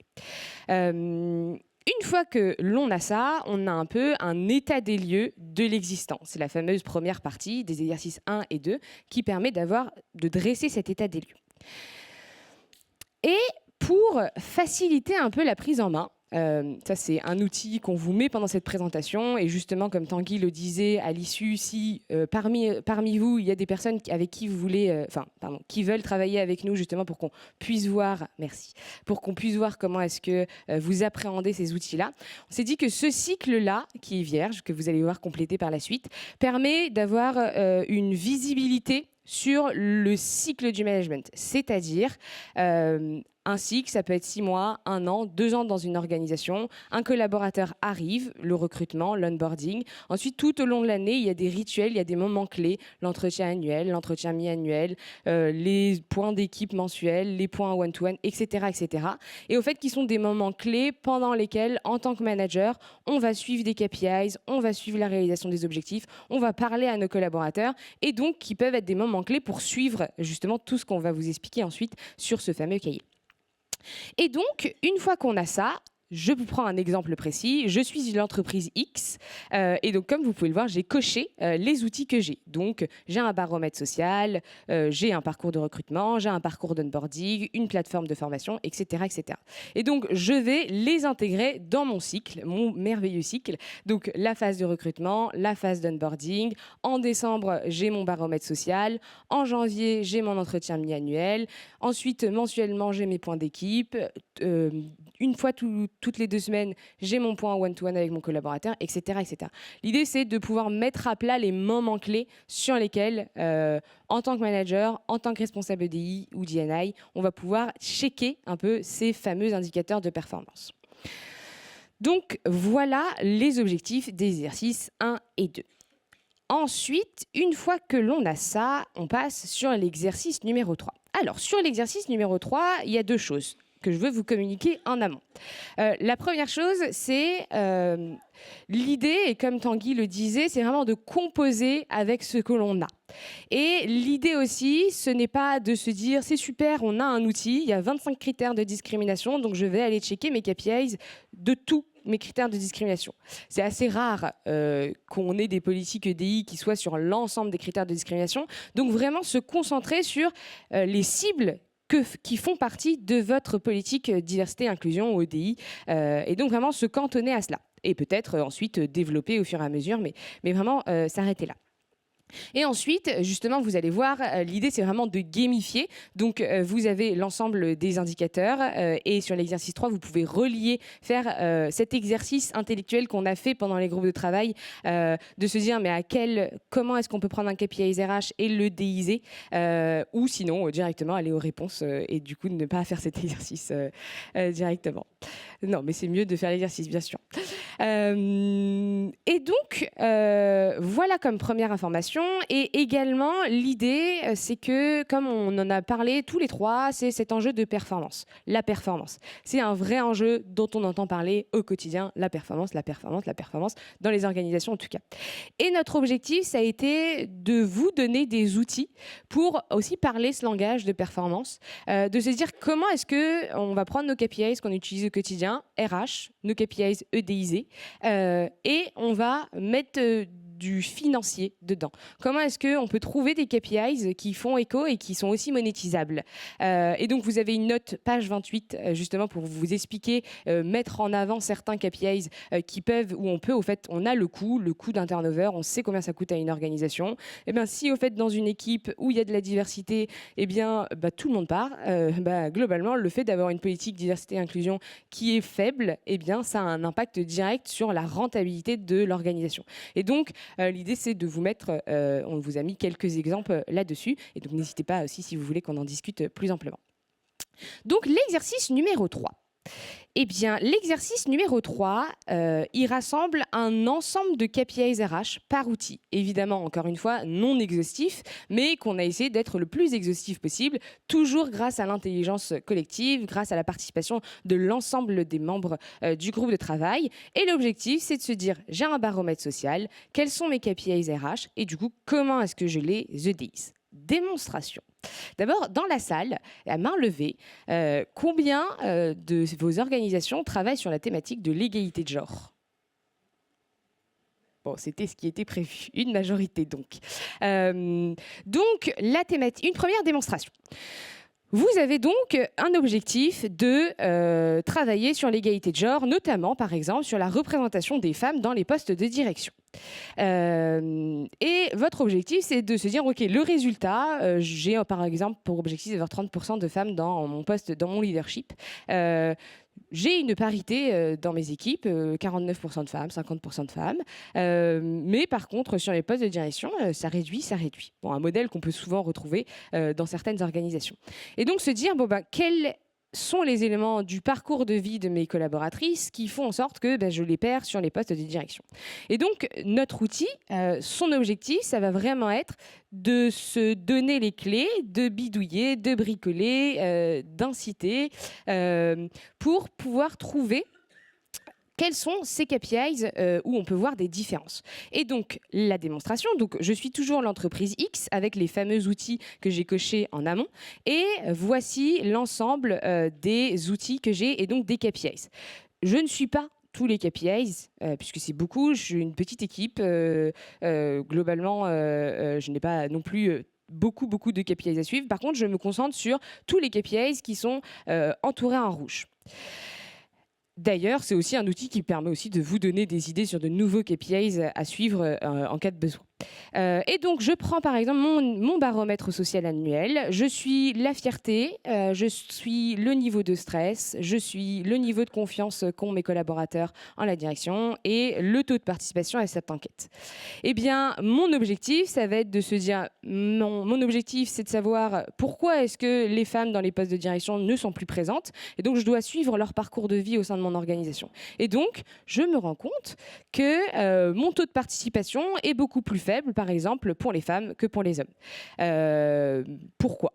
Une fois que l'on a ça, on a un peu un état des lieux de l'existant. C'est la fameuse première partie des exercices 1 et 2 qui permet de dresser cet état des lieux. Et pour faciliter un peu la prise en main, ça c'est un outil qu'on vous met pendant cette présentation et justement comme Tanguy le disait à l'issue, si parmi vous il y a des personnes avec qui vous voulez, qui veulent travailler avec nous justement pour qu'on puisse voir, pour qu'on puisse voir comment est-ce que vous appréhendez ces outils-là. On s'est dit que ce cycle-là qui est vierge, que vous allez voir complété par la suite, permet d'avoir une visibilité sur le cycle du management, c'est-à-dire un cycle, ça peut être 6 mois, 1 an, 2 ans dans une organisation. Un collaborateur arrive, le recrutement, l'onboarding. Ensuite, tout au long de l'année, il y a des rituels, il y a des moments clés, l'entretien annuel, l'entretien mi-annuel, les points d'équipe mensuels, les points one-to-one, etc., etc. Et au fait, qui sont des moments clés pendant lesquels, en tant que manager, on va suivre des KPIs, on va suivre la réalisation des objectifs, on va parler à nos collaborateurs et donc qui peuvent être des moments clés pour suivre justement tout ce qu'on va vous expliquer ensuite sur ce fameux cahier. Et donc, une fois qu'on a ça, je vous prends un exemple précis. Je suis une entreprise X et donc, comme vous pouvez le voir, j'ai coché les outils que j'ai. Donc, j'ai un baromètre social, j'ai un parcours de recrutement, j'ai un parcours d'onboarding, une plateforme de formation, etc., etc. Et donc, je vais les intégrer dans mon cycle, mon merveilleux cycle. Donc, la phase de recrutement, la phase d'onboarding. En décembre, j'ai mon baromètre social. En janvier, j'ai mon entretien mi-annuel. Ensuite, mensuellement, j'ai mes points d'équipe. Une fois toutes les 2 semaines, j'ai mon point one-to-one avec mon collaborateur, etc., etc. L'idée, c'est de pouvoir mettre à plat les moments clés sur lesquels, en tant que manager, en tant que responsable DI ou DNI, on va pouvoir checker un peu ces fameux indicateurs de performance. Donc, voilà les objectifs des exercices 1 et 2. Ensuite, une fois que l'on a ça, on passe sur l'exercice numéro 3. Alors, sur l'exercice numéro 3, il y a 2 choses que je veux vous communiquer en amont. La première chose, c'est l'idée, et comme Tanguy le disait, c'est vraiment de composer avec ce que l'on a. Et l'idée aussi, ce n'est pas de se dire, c'est super, on a un outil, il y a 25 critères de discrimination, donc je vais aller checker mes KPIs de tous mes critères de discrimination. C'est assez rare qu'on ait des politiques EDI qui soient sur l'ensemble des critères de discrimination. Donc vraiment se concentrer sur les cibles qui font partie de votre politique diversité, inclusion ou EDI. Et donc vraiment se cantonner à cela. Et peut-être ensuite développer au fur et à mesure, mais vraiment s'arrêter là. Et ensuite, justement, vous allez voir, l'idée, c'est vraiment de gamifier. Donc, vous avez l'ensemble des indicateurs et sur l'exercice 3, vous pouvez faire cet exercice intellectuel qu'on a fait pendant les groupes de travail, de se dire, mais comment est-ce qu'on peut prendre un KPI RH et le déiser ou sinon, directement, aller aux réponses et du coup, ne pas faire cet exercice directement. Non, mais c'est mieux de faire l'exercice, bien sûr. Et donc, voilà comme première information. Et également, l'idée, c'est que, comme on en a parlé tous les 3, c'est cet enjeu de performance. La performance. C'est un vrai enjeu dont on entend parler au quotidien. La performance, la performance, la performance, dans les organisations en tout cas. Et notre objectif, ça a été de vous donner des outils pour aussi parler ce langage de performance, de se dire comment est-ce qu'on va prendre nos KPIs qu'on utilise au quotidien, RH, nos KPIs EDIsés, et on va mettre du financier dedans. Comment est-ce qu'on peut trouver des KPIs qui font écho et qui sont aussi monétisables. Et donc, vous avez une note, page 28, justement, pour vous expliquer, mettre en avant certains KPIs qui peuvent, où on peut, au fait, on a le coût d'un turnover, on sait combien ça coûte à une organisation. Et bien, si, au fait, dans une équipe où il y a de la diversité, eh bien, tout le monde part. Globalement, le fait d'avoir une politique diversité et inclusion qui est faible, eh bien, ça a un impact direct sur la rentabilité de l'organisation. Et donc, l'idée, c'est de vous mettre, on vous a mis quelques exemples là-dessus. Et donc, n'hésitez pas aussi, si vous voulez, qu'on en discute plus amplement. Donc, l'exercice numéro 3. Eh bien, l'exercice numéro 3, il rassemble un ensemble de KPIs RH par outil. Évidemment, encore une fois, non exhaustif, mais qu'on a essayé d'être le plus exhaustif possible, toujours grâce à l'intelligence collective, grâce à la participation de l'ensemble des membres du groupe de travail. Et l'objectif, c'est de se dire, j'ai un baromètre social, quels sont mes KPIs RH, et du coup, comment est-ce que je les EDIs ? Démonstration. D'abord, dans la salle, à main levée, combien de vos organisations travaillent sur la thématique de l'égalité de genre ? Bon, c'était ce qui était prévu, une majorité donc. Donc, la thématique, une première démonstration. Vous avez donc un objectif de travailler sur l'égalité de genre, notamment, par exemple, sur la représentation des femmes dans les postes de direction. Et votre objectif, c'est de se dire, OK, le résultat, j'ai par exemple pour objectif d'avoir 30% de femmes dans mon poste, dans mon leadership. J'ai une parité dans mes équipes, 49% de femmes, 50% de femmes. Mais par contre, sur les postes de direction, ça réduit. Bon, un modèle qu'on peut souvent retrouver dans certaines organisations. Et donc se dire, quels sont les éléments du parcours de vie de mes collaboratrices qui font en sorte que je les perds sur les postes de direction. Et donc, notre outil, son objectif, ça va vraiment être de se donner les clés, de bidouiller, de bricoler, d'inciter, pour pouvoir trouver quels sont ces KPIs où on peut voir des différences. Et donc, la démonstration, donc, je suis toujours l'entreprise X avec les fameux outils que j'ai cochés en amont. Et voici l'ensemble des outils que j'ai et donc des KPIs. Je ne suis pas tous les KPIs, puisque c'est beaucoup. Je suis une petite équipe. Globalement, je n'ai pas non plus beaucoup de KPIs à suivre. Par contre, je me concentre sur tous les KPIs qui sont entourés en rouge. D'ailleurs, c'est aussi un outil qui permet aussi de vous donner des idées sur de nouveaux KPIs à suivre en cas de besoin. Et donc, je prends par exemple mon baromètre social annuel. Je suis la fierté, je suis le niveau de stress, je suis le niveau de confiance qu'ont mes collaborateurs en la direction et le taux de participation à cette enquête. Eh bien, mon objectif, ça va être de se dire, mon objectif, c'est de savoir pourquoi est-ce que les femmes dans les postes de direction ne sont plus présentes. Et donc, je dois suivre leur parcours de vie au sein de mon organisation. Et donc, je me rends compte que mon taux de participation est beaucoup plus faible, par exemple, pour les femmes que pour les hommes. Pourquoi ?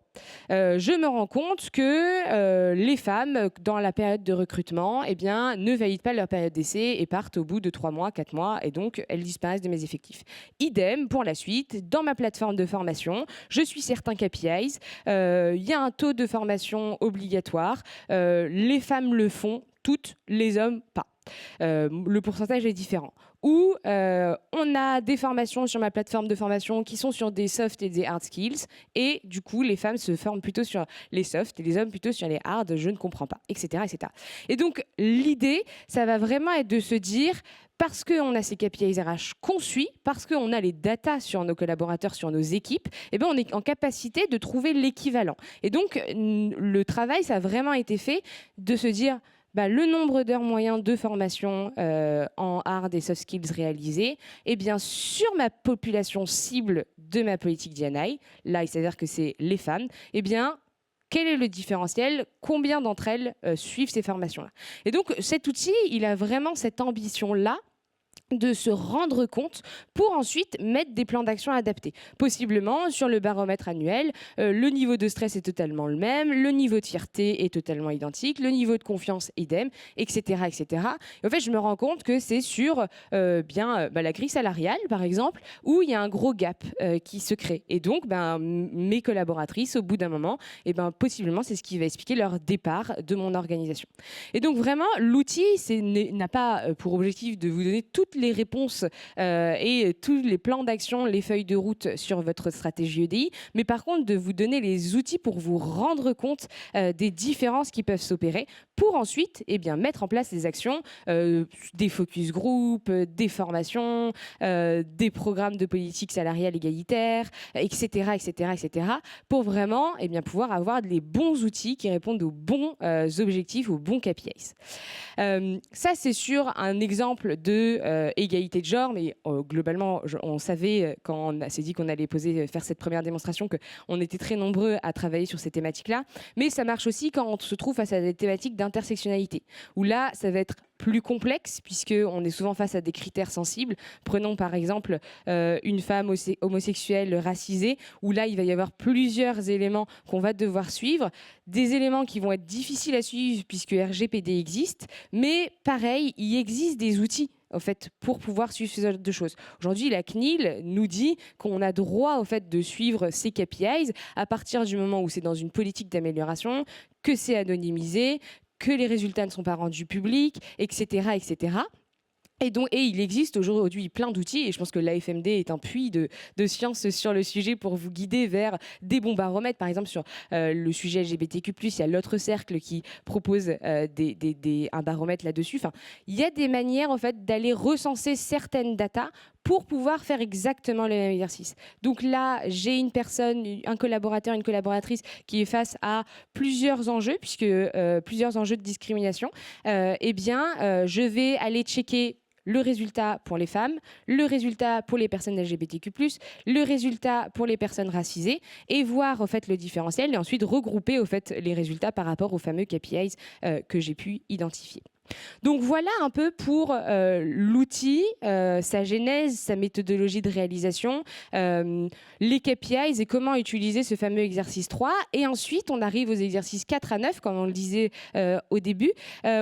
Je me rends compte que les femmes, dans la période de recrutement, ne valident pas leur période d'essai et partent au bout de 3 mois, 4 mois, et donc elles disparaissent de mes effectifs. Idem pour la suite, dans ma plateforme de formation, je suis certains KPIs, il y a un taux de formation obligatoire, les femmes le font, toutes, les hommes pas. Le pourcentage est différent. Ou on a des formations sur ma plateforme de formation qui sont sur des soft et des hard skills, et du coup les femmes se forment plutôt sur les soft et les hommes plutôt sur les hard, je ne comprends pas, etc. etc. Et donc l'idée, ça va vraiment être de se dire, parce qu'on a ces KPIs RH qu'on suit, parce qu'on a les datas sur nos collaborateurs, sur nos équipes, on est en capacité de trouver l'équivalent. Et donc le travail, ça a vraiment été fait de se dire, le nombre d'heures moyennes de formation en hard et soft skills réalisées, sur ma population cible de ma politique D&I, là, il s'avère que c'est les femmes, quel est le différentiel ? Combien d'entre elles suivent ces formations-là ? Et donc, cet outil, il a vraiment cette ambition-là de se rendre compte pour ensuite mettre des plans d'action adaptés. Possiblement, sur le baromètre annuel, le niveau de stress est totalement le même, le niveau de fierté est totalement identique, le niveau de confiance idem, etc. etc. Et en fait, je me rends compte que c'est sur la grille salariale, par exemple, où il y a un gros gap qui se crée. Et donc, mes collaboratrices, au bout d'un moment, possiblement, c'est ce qui va expliquer leur départ de mon organisation. Et donc, vraiment, l'outil n'a pas pour objectif de vous donner toutes les réponses et tous les plans d'action, les feuilles de route sur votre stratégie EDI, mais par contre de vous donner les outils pour vous rendre compte des différences qui peuvent s'opérer pour ensuite mettre en place des actions, des focus group, des formations, des programmes de politique salariale égalitaire, etc., etc., etc., pour vraiment pouvoir avoir les bons outils qui répondent aux bons objectifs, aux bons KPIs. Ça, c'est sur un exemple de égalité de genre, mais globalement, on savait quand on s'est dit qu'on allait faire cette première démonstration qu'on était très nombreux à travailler sur ces thématiques-là. Mais ça marche aussi quand on se trouve face à des thématiques d'intersectionnalité, où là, ça va être plus complexe puisqu'on est souvent face à des critères sensibles. Prenons par exemple une femme homosexuelle racisée, où là, il va y avoir plusieurs éléments qu'on va devoir suivre, des éléments qui vont être difficiles à suivre puisque RGPD existe, mais pareil, il existe des outils au fait, pour pouvoir suivre ce genre de choses. Aujourd'hui, la CNIL nous dit qu'on a droit au fait, de suivre ces KPIs à partir du moment où c'est dans une politique d'amélioration, que c'est anonymisé, que les résultats ne sont pas rendus publics, etc., etc. Et il existe aujourd'hui plein d'outils, et je pense que l'AFMD est un puits de science sur le sujet pour vous guider vers des bons baromètres. Par exemple, sur le sujet LGBTQ+, il y a l'autre cercle qui propose un baromètre là-dessus. Enfin, il y a des manières en fait, d'aller recenser certaines datas pour pouvoir faire exactement le même exercice. Donc là, j'ai une personne, un collaborateur, une collaboratrice qui est face à plusieurs enjeux, plusieurs enjeux de discrimination. Je vais aller checker le résultat pour les femmes, le résultat pour les personnes LGBTQ+, le résultat pour les personnes racisées, et voir en fait, le différentiel, et ensuite regrouper en fait, les résultats par rapport aux fameux KPIs que j'ai pu identifier. Donc voilà un peu pour l'outil, sa genèse, sa méthodologie de réalisation, les KPIs et comment utiliser ce fameux exercice 3. Et ensuite, on arrive aux exercices 4 à 9, comme on le disait au début,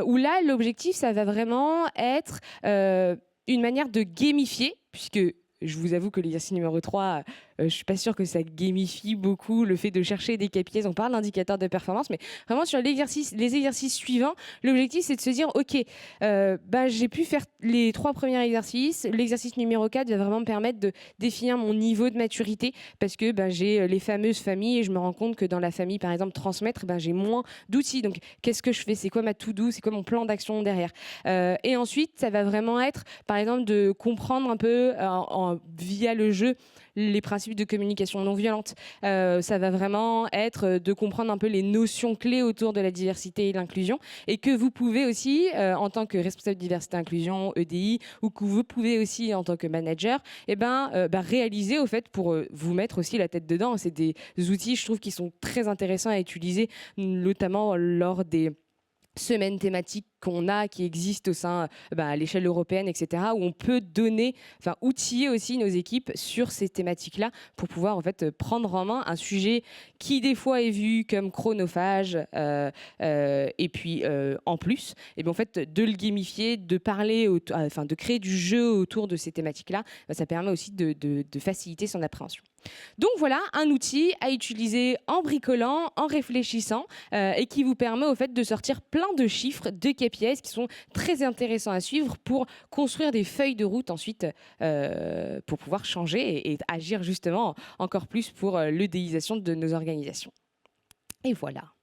où là, l'objectif, ça va vraiment être une manière de gamifier, puisque je vous avoue que l'exercice numéro 3, je ne suis pas sûre que ça gamifie beaucoup le fait de chercher des KPIs. On parle d'indicateurs de performance, mais vraiment sur les exercices suivants, l'objectif c'est de se dire ok, j'ai pu faire les 3 premiers exercices. L'exercice numéro 4 va vraiment me permettre de définir mon niveau de maturité parce que j'ai les fameuses familles et je me rends compte que dans la famille, par exemple, transmettre, j'ai moins d'outils. Donc qu'est-ce que je fais? C'est quoi ma to-do? C'est quoi mon plan d'action derrière? Et ensuite, ça va vraiment être, par exemple, de comprendre un peu via le jeu les principes de communication non violente. Ça va vraiment être de comprendre un peu les notions clés autour de la diversité et l'inclusion et que vous pouvez aussi, en tant que responsable de diversité et inclusion, EDI, ou que vous pouvez aussi en tant que manager, réaliser au fait pour vous mettre aussi la tête dedans. C'est des outils, je trouve, qui sont très intéressants à utiliser, notamment lors des semaines thématiques qu'on a, qui existent au sein, à l'échelle européenne, etc., où on peut outiller aussi nos équipes sur ces thématiques-là pour pouvoir en fait prendre en main un sujet qui des fois est vu comme chronophage, et puis en plus, en fait, de le gamifier, de parler, de créer du jeu autour de ces thématiques-là, ça permet aussi de faciliter son appréhension. Donc voilà, un outil à utiliser en bricolant, en réfléchissant, et qui vous permet au fait de sortir plein de chiffres, de KPIs qui sont très intéressants à suivre pour construire des feuilles de route ensuite pour pouvoir changer et agir justement encore plus pour l'EDIsation de nos organisations. Et voilà.